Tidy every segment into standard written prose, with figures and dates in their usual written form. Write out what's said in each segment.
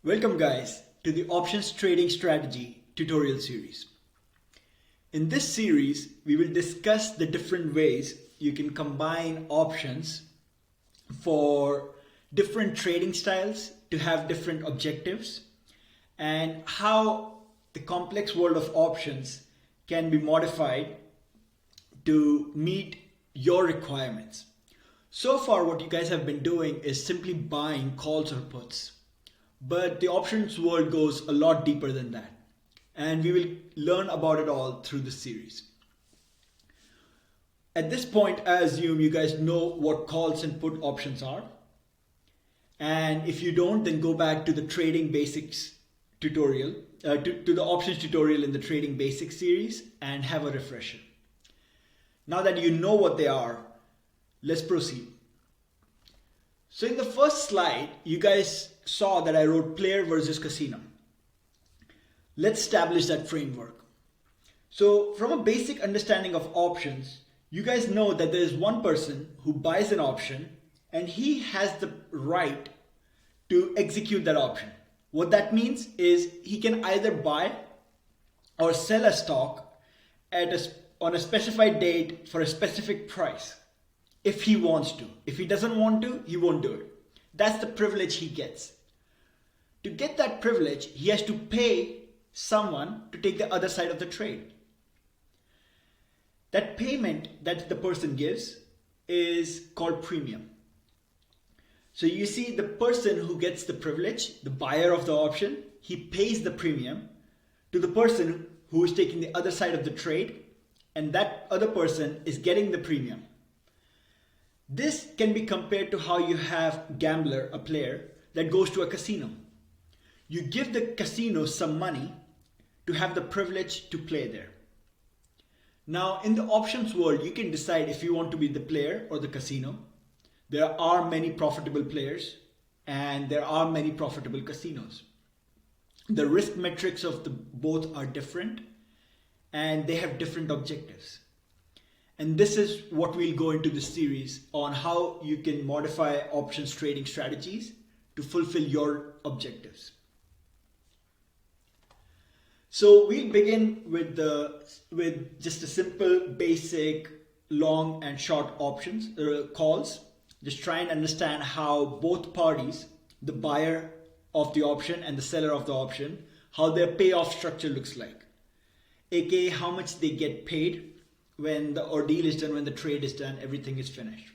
Welcome guys to the options trading strategy tutorial series. In this series, we will discuss the different ways you can combine options for different trading styles to have different objectives and how the complex world of options can be modified to meet your requirements. So far, what you guys have been doing is simply buying calls or puts. But the options world goes a lot deeper than that. And we will learn about it all through this series. At this point, I assume you guys know what calls and put options are. And if you don't, then go back to the trading basics tutorial, to the options tutorial in the trading basics series and have a refresher. Now that you know what they are, let's proceed. So in the first slide, you guys saw that I wrote player versus casino. Let's establish that framework. So from a basic understanding of options, you guys know that there is one person who buys an option and he has the right to execute that option. What that means is he can either buy or sell a stock on a specified date for a specific price. If he wants to. If he doesn't want to, he won't do it. That's the privilege he gets. To get that privilege, he has to pay someone to take the other side of the trade. That payment that the person gives is called premium. So you see the person who gets the privilege, the buyer of the option, he pays the premium to the person who is taking the other side of the trade, and that other person is getting the premium. This can be compared to how you have gambler, a player, that goes to a casino. You give the casino some money to have the privilege to play there. Now, in the options world, you can decide if you want to be the player or the casino. There are many profitable players and there are many profitable casinos. The risk metrics of both are different and they have different objectives. And this is what we'll go into this series on how you can modify options trading strategies to fulfill your objectives. So we'll begin with just a simple basic long and short options calls. Just try and understand how both parties, the buyer of the option and the seller of the option, how their payoff structure looks like. AKA how much they get paid when the ordeal is done, when the trade is done, everything is finished.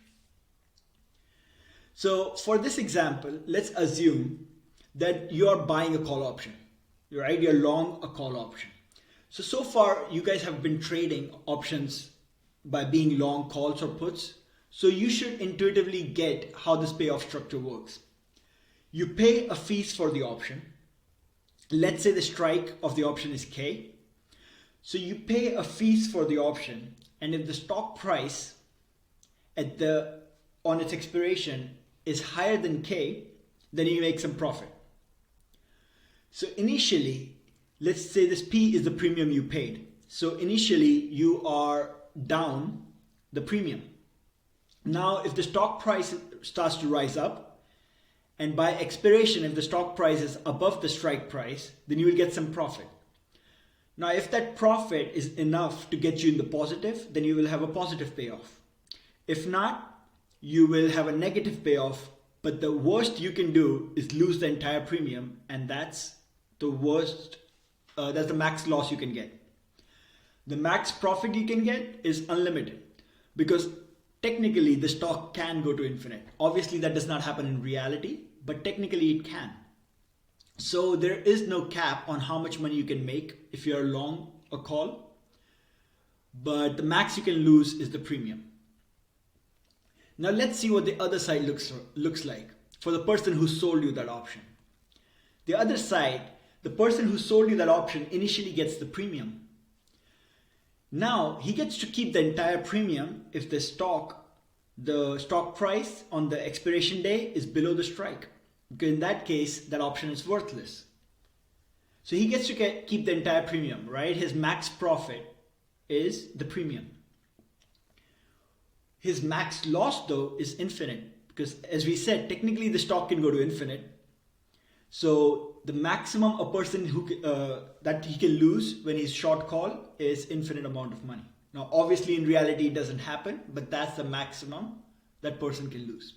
So for this example, let's assume that you are buying a call option, right? You're long a call option. So far you guys have been trading options by being long calls or puts. So you should intuitively get how this payoff structure works. You pay a fees for the option. Let's say the strike of the option is K. So you pay a fees for the option, and if the stock price on its expiration is higher than K, then you make some profit. So initially, let's say this P is the premium you paid. So initially you are down the premium. Now if the stock price starts to rise up, and by expiration if the stock price is above the strike price, then you will get some profit. Now, if that profit is enough to get you in the positive, then you will have a positive payoff. If not, you will have a negative payoff, but the worst you can do is lose the entire premium, and that's the worst, that's the max loss you can get. The max profit you can get is unlimited because technically the stock can go to infinite. Obviously, that does not happen in reality, but technically it can. So there is no cap on how much money you can make if you're long a call, but the max you can lose is the premium. Now let's see what the other side looks like for the person who sold you that option. The other side, the person who sold you that option initially gets the premium. Now he gets to keep the entire premium if the stock price on the expiration day is below the strike. Because in that case, that option is worthless. So he gets to keep the entire premium, right? His max profit is the premium. His max loss though is infinite because as we said, technically the stock can go to infinite. So the maximum a person that he can lose when he's short call is infinite amount of money. Now, obviously, in reality, it doesn't happen, but that's the maximum that person can lose.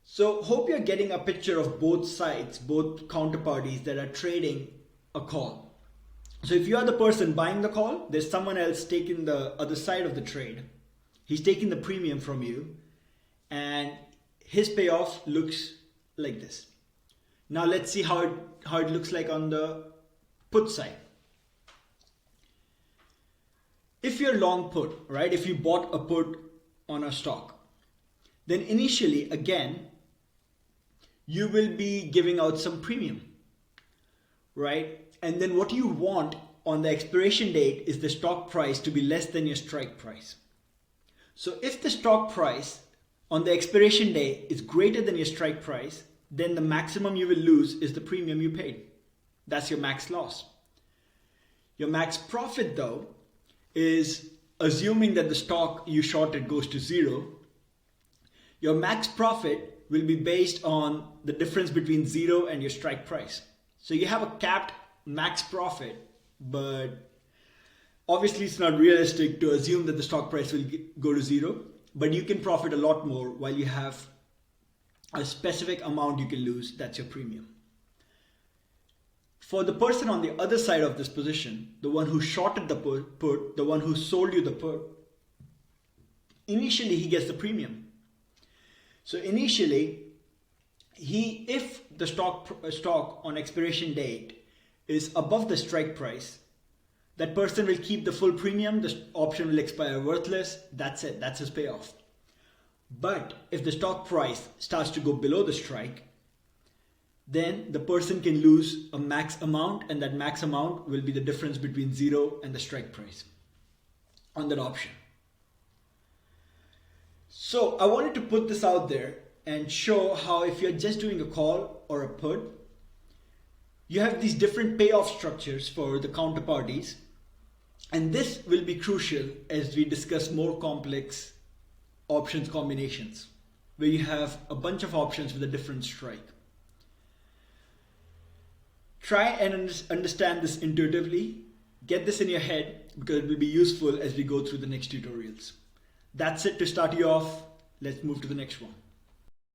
So hope you're getting a picture of both sides, both counterparties that are trading a call. So if you are the person buying the call, there's someone else taking the other side of the trade. He's taking the premium from you, and his payoff looks like this. Now let's see how it looks like on the put side. If you're long put, right? If you bought a put on a stock, then initially, again, you will be giving out some premium, right? And then what you want on the expiration date is the stock price to be less than your strike price. So if the stock price on the expiration day is greater than your strike price, then the maximum you will lose is the premium you paid. That's your max loss. Your max profit, though, is assuming that the stock you shorted goes to zero. Your max profit will be based on the difference between zero and your strike price. So you have a capped max profit, but obviously it's not realistic to assume that the stock price will go to zero, but you can profit a lot more while you have a specific amount you can lose. That's your premium. For the person on the other side of this position, the one who shorted the put, the one who sold you the put, initially he gets the premium. So initially, if the stock on expiration date is above the strike price, that person will keep the full premium, the option will expire worthless, that's it, that's his payoff. But if the stock price starts to go below the strike, then the person can lose a max amount, and that max amount will be the difference between zero and the strike price on that option. So I wanted to put this out there and show how if you're just doing a call or a put, you have these different payoff structures for the counterparties. And this will be crucial as we discuss more complex options combinations, where you have a bunch of options with a different strike. Try and understand this intuitively. Get this in your head because it will be useful as we go through the next tutorials. That's it to start you off. Let's move to the next one.